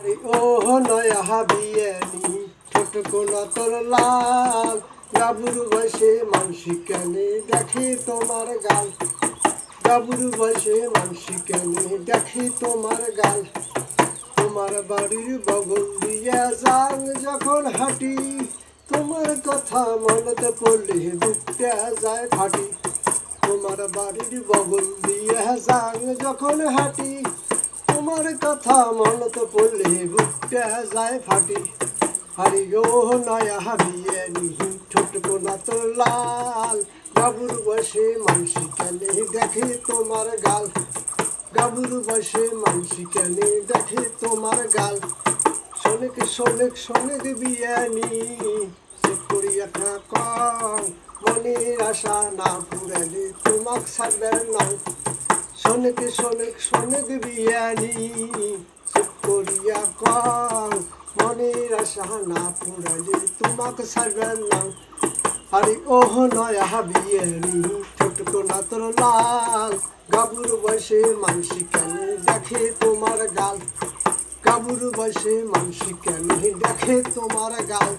ও নয়া বিয়ানি ছোট কোনা তোর লাল গাবুর বসে মানসি কেনে দেখে তোমার গাল গাবুর বসে মানসি কেনে দেখে তোমার গাল তোমার বাড়ির বগল দিয়া যান যখন হাঁটি তোমার কথা মনতে পড়লে বুকটা যায় ফাটি তোমার বাড়ির বগল দিয়া যান যখন হাঁটি তোমার কথা মনতে পড়লে বুকটা যায় ফাটি হারি গো নয়া বিয়ানি ছোট কোনা তোর লাল গাবুর বসে মানসি কেনে দেখে তোমার গাল গাবুর বসে মানসি কেনে দেখে তোমার গাল শোনেক শোনেক শোনেক বিয়ানি সে করিয়া কম মনের আশা না পুরালে তোমাক ছাড়বে না শোনেক শোনেক শোনেক বিয়ানি সে করিয়া কম মনের আশা না পুরালে তোমাক ছাড়বে না আরে ওহ নয়া বিয়ানি ছোট কোনা তোর লাল গাবুর বসে মানসি কেনে দেখে তোমার গাল গাবুর বসে মানসি কেনে দেখে তোমার গাল